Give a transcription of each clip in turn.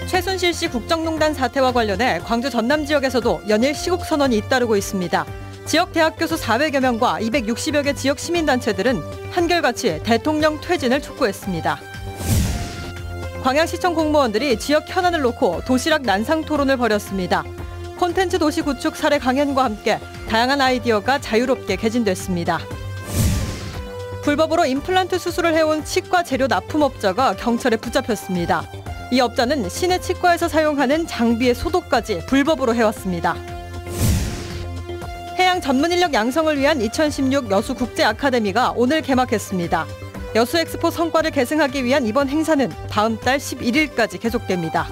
최순실 씨 국정농단 사태와 관련해 광주 전남 지역에서도 연일 시국 선언이 잇따르고 있습니다. 지역 대학 교수 400여 명과 260여 개 지역 시민단체들은 한결같이 대통령 퇴진을 촉구했습니다. 광양시청 공무원들이 지역 현안을 놓고 도시락 난상 토론을 벌였습니다. 콘텐츠 도시 구축 사례 강연과 함께 다양한 아이디어가 자유롭게 개진됐습니다. 불법으로 임플란트 수술을 해온 치과 재료 납품업자가 경찰에 붙잡혔습니다. 이 업자는 시내 치과에서 사용하는 장비의 소독까지 불법으로 해왔습니다. 해양 전문 인력 양성을 위한 2016 여수 국제 아카데미가 오늘 개막했습니다. 여수 엑스포 성과를 계승하기 위한 이번 행사는 다음 달 11일까지 계속됩니다.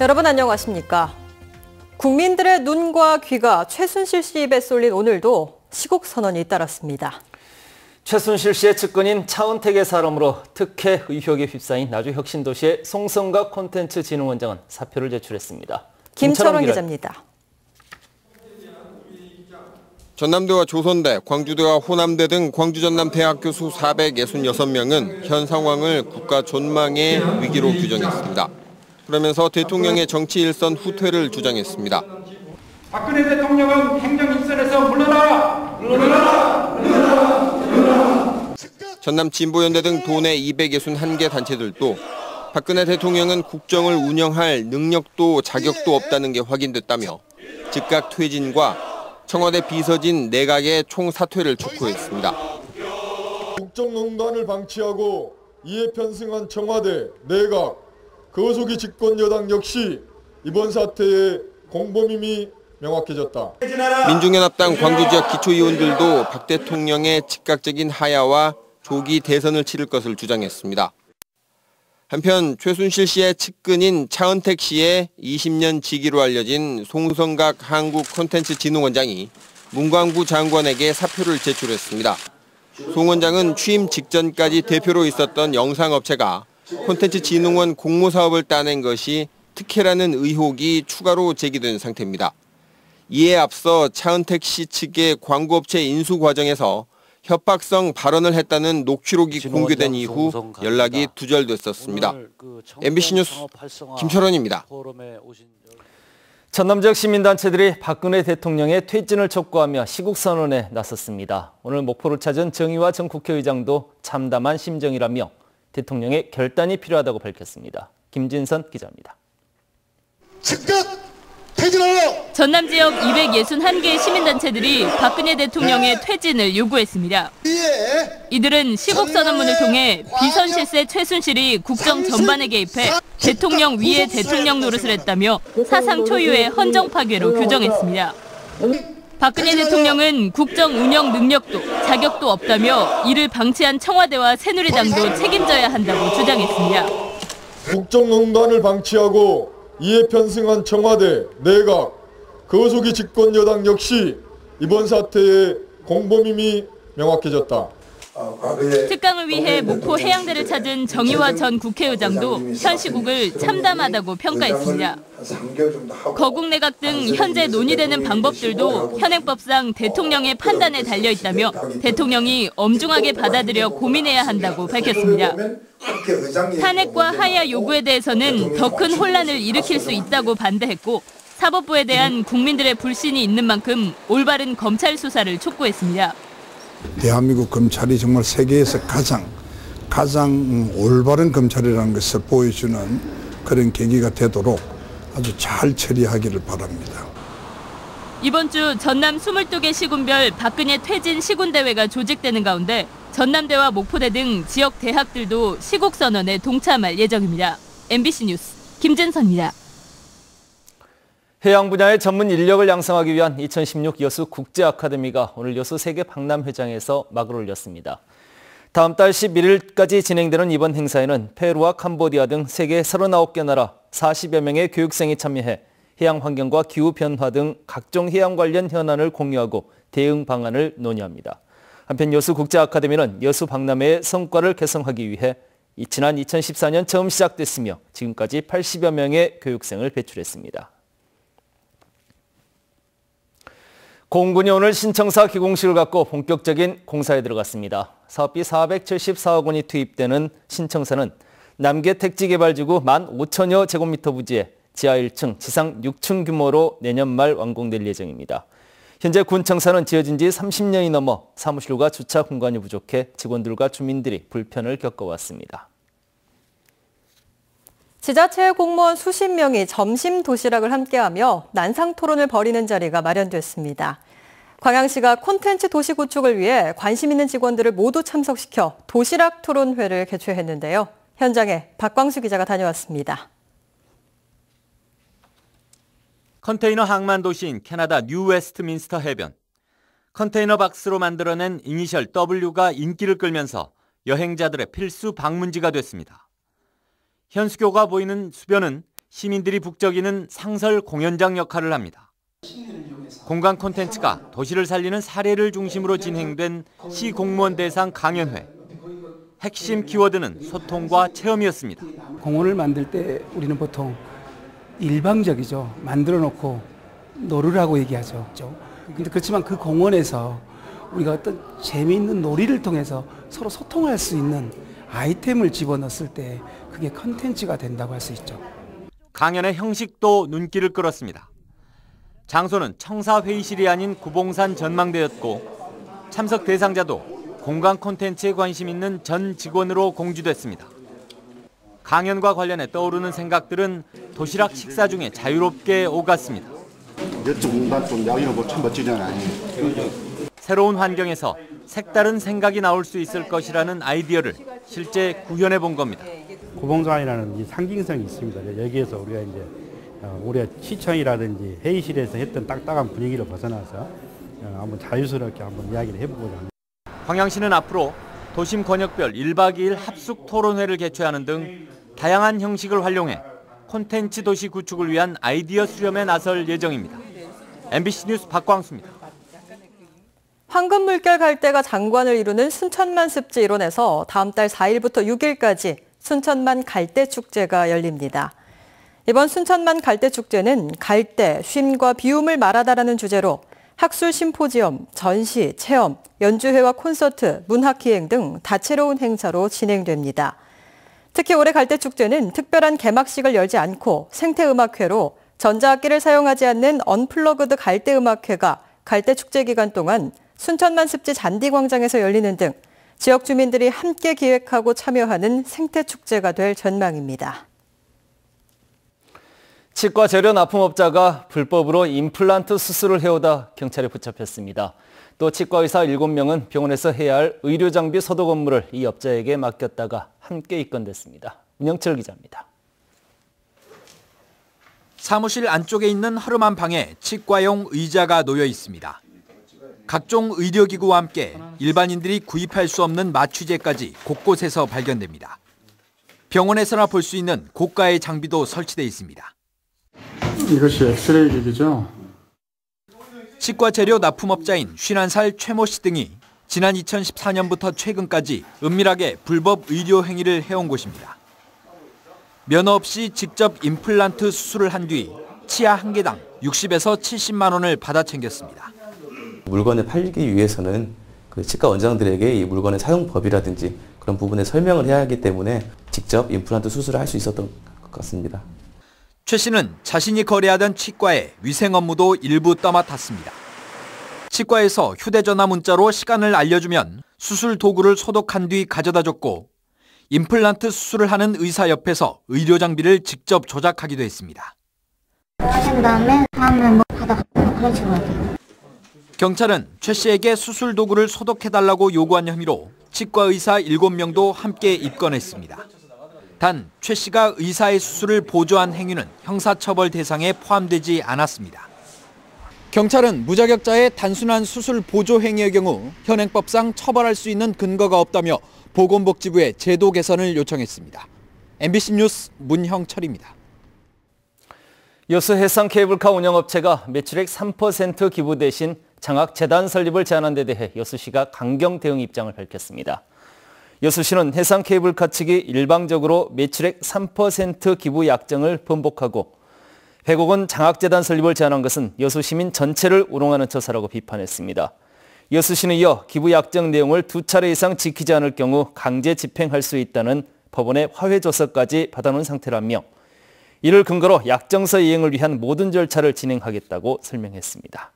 여러분 안녕하십니까? 국민들의 눈과 귀가 최순실 씨 입에 쏠린 오늘도 시국 선언이 따랐습니다. 최순실 씨의 측근인 차은택의 사람으로 특혜 의혹에 휩싸인 나주혁신도시의 송성각 콘텐츠진흥원장은 사표를 제출했습니다. 김철원 기자입니다. 전남대와 조선대, 광주대와 호남대 등 광주 전남 대학 교수 466명은 현 상황을 국가 존망의 위기로 규정했습니다. 그러면서 대통령의 정치 일선 후퇴를 주장했습니다. 박근혜 대통령은 행정 일선에서 물러나라! 물러나라! 물러나라! 물러나라! 전남 진보연대 등 도내 261개 단체들도 박근혜 대통령은 국정을 운영할 능력도 자격도 없다는 게 확인됐다며 즉각 퇴진과 청와대 비서진 내각의 총사퇴를 촉구했습니다. 국정농단을 방치하고 이에 편승한 청와대, 내각, 거소기 집권 여당 역시 이번 사태의 공범임이 명확해졌다. 민중연합당 광주 지역 기초의원들도 박 대통령의 즉각적인 하야와 조기 대선을 치를 것을 주장했습니다. 한편 최순실 씨의 측근인 차은택 씨의 20년 직위로 알려진 송성각 한국콘텐츠진흥원장이 문광부 장관에게 사표를 제출했습니다. 송 원장은 취임 직전까지 대표로 있었던 영상업체가 콘텐츠진흥원 공모사업을 따낸 것이 특혜라는 의혹이 추가로 제기된 상태입니다. 이에 앞서 차은택 씨 측의 광고업체 인수 과정에서 협박성 발언을 했다는 녹취록이 공개된 이후 연락이 두절됐었습니다. MBC 뉴스 김철원입니다. 전남 지역 시민단체들이 박근혜 대통령의 퇴진을 촉구하며 시국선언에 나섰습니다. 오늘 목포를 찾은 정의화 전 국회의장도 참담한 심정이라며 대통령의 결단이 필요하다고 밝혔습니다. 김진선 기자입니다. 즉각 퇴진하라! 전남 지역 261개의 시민단체들이 박근혜 대통령의 퇴진을 요구했습니다. 이들은 시국선언문을 통해 비선 실세 최순실이 국정 전반에 개입해 대통령 위에 대통령 노릇을 했다며 사상 초유의 헌정 파괴로 규정했습니다. 박근혜 대통령은 국정 운영 능력도 자격도 없다며 이를 방치한 청와대와 새누리당도 책임져야 한다고 주장했습니다. 국정농단을 방치하고 이에 편승한 청와대, 내각, 거소기 집권 여당 역시 이번 사태의 공범임이 명확해졌다. 특강을 위해 목포 해양대를 찾은 정의화 전 국회의장도 현 시국을 참담하다고 평가했습니다. 거국 내각 등 현재 논의되는 방법들도 현행법상 대통령의 판단에 달려있다며 대통령이 엄중하게 받아들여 고민해야 한다고 밝혔습니다. 탄핵과 하야 요구에 대해서는 더 큰 혼란을 일으킬 수 있다고 반대했고 사법부에 대한 국민들의 불신이 있는 만큼 올바른 검찰 수사를 촉구했습니다. 대한민국 검찰이 정말 세계에서 가장 올바른 검찰이라는 것을 보여주는 그런 계기가 되도록 아주 잘 처리하기를 바랍니다. 이번 주 전남 22개 시군별 박근혜 퇴진 시군대회가 조직되는 가운데 전남대와 목포대 등 지역 대학들도 시국선언에 동참할 예정입니다. MBC 뉴스 김진선입니다. 해양 분야의 전문 인력을 양성하기 위한 2016 여수 국제 아카데미가 오늘 여수 세계 박람회장에서 막을 올렸습니다. 다음 달 11일까지 진행되는 이번 행사에는 페루와 캄보디아 등 세계 39개 나라 40여 명의 교육생이 참여해 해양 환경과 기후 변화 등 각종 해양 관련 현안을 공유하고 대응 방안을 논의합니다. 한편 여수 국제 아카데미는 여수 박람회의 성과를 개선하기 위해 지난 2014년 처음 시작됐으며 지금까지 80여 명의 교육생을 배출했습니다. 공군이 오늘 신청사 기공식을 갖고 본격적인 공사에 들어갔습니다. 사업비 474억 원이 투입되는 신청사는 남계 택지개발지구 15,000여 제곱미터 부지에 지하 1층, 지상 6층 규모로 내년 말 완공될 예정입니다. 현재 군청사는 지어진 지 30년이 넘어 사무실과 주차 공간이 부족해 직원들과 주민들이 불편을 겪어왔습니다. 지자체 공무원 수십 명이 점심 도시락을 함께하며 난상 토론을 벌이는 자리가 마련됐습니다. 광양시가 콘텐츠 도시 구축을 위해 관심 있는 직원들을 모두 참석시켜 도시락 토론회를 개최했는데요. 현장에 박광수 기자가 다녀왔습니다. 컨테이너 항만 도시인 캐나다 뉴 웨스트민스터 해변. 컨테이너 박스로 만들어낸 이니셜 W가 인기를 끌면서 여행자들의 필수 방문지가 됐습니다. 현수교가 보이는 수변은 시민들이 북적이는 상설 공연장 역할을 합니다. 공간 콘텐츠가 도시를 살리는 사례를 중심으로 진행된 시 공무원 대상 강연회. 핵심 키워드는 소통과 체험이었습니다. 공원을 만들 때 우리는 보통 일방적이죠. 만들어 놓고 놀으라고 얘기하죠. 근데 그렇지만 그 공원에서 우리가 어떤 재미있는 놀이를 통해서 서로 소통할 수 있는 아이템을 집어넣었을 때 그게 컨텐츠가 된다고 할 수 있죠. 강연의 형식도 눈길을 끌었습니다. 장소는 청사회의실이 아닌 구봉산 전망대였고 참석 대상자도 공간 콘텐츠에 관심 있는 전 직원으로 공주됐습니다. 강연과 관련해 떠오르는 생각들은 도시락 식사 중에 자유롭게 오갔습니다. 이쪽 공간 야기는 참 멋지잖아요. 새로운 환경에서 색다른 생각이 나올 수 있을 것이라는 아이디어를 실제 구현해 본 겁니다. 구봉산이라는 상징성이 있습니다. 여기에서 우리가 이제 우리가 시청이라든지 회의실에서 했던 딱딱한 분위기를 벗어나서 한번 자유스럽게 한번 이야기를 해보고자 합니다. 광양시는 앞으로 도심 권역별 1박 2일 합숙 토론회를 개최하는 등 다양한 형식을 활용해 콘텐츠 도시 구축을 위한 아이디어 수렴에 나설 예정입니다. MBC 뉴스 박광수입니다. 황금 물결 갈대가 장관을 이루는 순천만 습지 일원에서 다음 달 4일부터 6일까지 순천만 갈대 축제가 열립니다. 이번 순천만 갈대 축제는 갈대, 쉼과 비움을 말하다라는 주제로 학술 심포지엄, 전시, 체험, 연주회와 콘서트, 문학기행 등 다채로운 행사로 진행됩니다. 특히 올해 갈대축제는 특별한 개막식을 열지 않고 생태음악회로 전자악기를 사용하지 않는 언플러그드 갈대음악회가 갈대축제 기간 동안 순천만 습지 잔디광장에서 열리는 등 지역 주민들이 함께 기획하고 참여하는 생태축제가 될 전망입니다. 치과 재료 납품업자가 불법으로 임플란트 수술을 해오다 경찰에 붙잡혔습니다. 또 치과의사 7명은 병원에서 해야 할 의료장비 소독 업무를 이 업자에게 맡겼다가 함께 입건됐습니다. 문영철 기자입니다. 사무실 안쪽에 있는 허름한 방에 치과용 의자가 놓여 있습니다. 각종 의료기구와 함께 일반인들이 구입할 수 없는 마취제까지 곳곳에서 발견됩니다. 병원에서나 볼 수 있는 고가의 장비도 설치돼 있습니다. 이것이 엑스레이 기기죠. 치과 재료 납품업자인 51살 최모 씨 등이 지난 2014년부터 최근까지 은밀하게 불법 의료 행위를 해온 곳입니다. 면허 없이 직접 임플란트 수술을 한 뒤 치아 한 개당 60에서 70만 원을 받아 챙겼습니다. 물건을 팔기 위해서는 그 치과 원장들에게 이 물건의 사용법이라든지 그런 부분에 설명을 해야 하기 때문에 직접 임플란트 수술을 할 수 있었던 것 같습니다. 최 씨는 자신이 거래하던 치과의 위생 업무도 일부 떠맡았습니다. 치과에서 휴대전화 문자로 시간을 알려주면 수술 도구를 소독한 뒤 가져다줬고 임플란트 수술을 하는 의사 옆에서 의료 장비를 직접 조작하기도 했습니다. 하신 다음에 다음에 받아가고 그런 식으로 해요. 경찰은 최 씨에게 수술 도구를 소독해달라고 요구한 혐의로 치과 의사 7명도 함께 입건했습니다. 단 최 씨가 의사의 수술을 보조한 행위는 형사처벌 대상에 포함되지 않았습니다. 경찰은 무자격자의 단순한 수술 보조 행위의 경우 현행법상 처벌할 수 있는 근거가 없다며 보건복지부에 제도 개선을 요청했습니다. MBC 뉴스 문형철입니다. 여수 해상 케이블카 운영업체가 매출액 3% 기부 대신 장학재단 설립을 제안한 데 대해 여수시가 강경 대응 입장을 밝혔습니다. 여수시는 해상 케이블카 측이 일방적으로 매출액 3% 기부 약정을 번복하고 100억 원 장학재단 설립을 제안한 것은 여수 시민 전체를 우롱하는 처사라고 비판했습니다. 여수시는 이어 기부 약정 내용을 2차례 이상 지키지 않을 경우 강제 집행할 수 있다는 법원의 화해 조서까지 받아놓은 상태라며 이를 근거로 약정서 이행을 위한 모든 절차를 진행하겠다고 설명했습니다.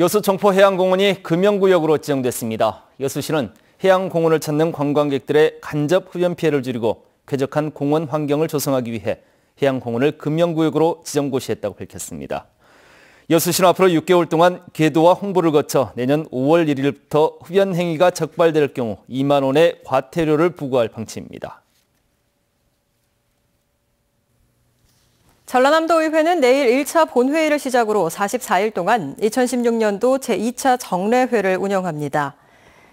여수 청포해양공원이 금연구역으로 지정됐습니다. 여수시는 해양공원을 찾는 관광객들의 간접 흡연 피해를 줄이고 쾌적한 공원 환경을 조성하기 위해 해양공원을 금연구역으로 지정고시했다고 밝혔습니다. 여수시는 앞으로 6개월 동안 계도와 홍보를 거쳐 내년 5월 1일부터 흡연 행위가 적발될 경우 2만 원의 과태료를 부과할 방침입니다. 전라남도의회는 내일 1차 본회의를 시작으로 44일 동안 2016년도 제2차 정례회를 운영합니다.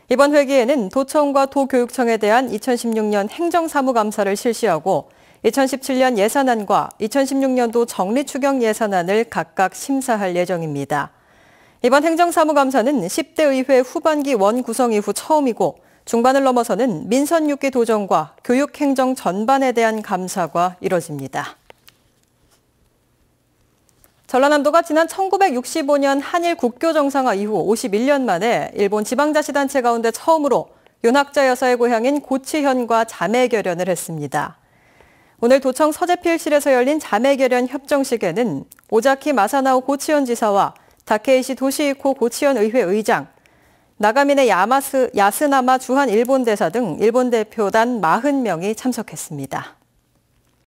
이번 회기에는 도청과 도교육청에 대한 2016년 행정사무감사를 실시하고 2017년 예산안과 2016년도 정리추경 예산안을 각각 심사할 예정입니다. 이번 행정사무감사는 10대 의회 후반기 원 구성 이후 처음이고 중반을 넘어서는 민선 6기 도정과 교육행정 전반에 대한 감사가 이뤄집니다. 전라남도가 지난 1965년 한일 국교 정상화 이후 51년 만에 일본 지방자치단체 가운데 처음으로 윤학자 여사의 고향인 고치현과 자매결연을 했습니다. 오늘 도청 서재필실에서 열린 자매결연 협정식에는 오자키 마사나오 고치현 지사와 다케이시 도시이코 고치현 의회 의장, 나가미네 야스나마 주한 일본 대사 등 일본 대표단 40명이 참석했습니다.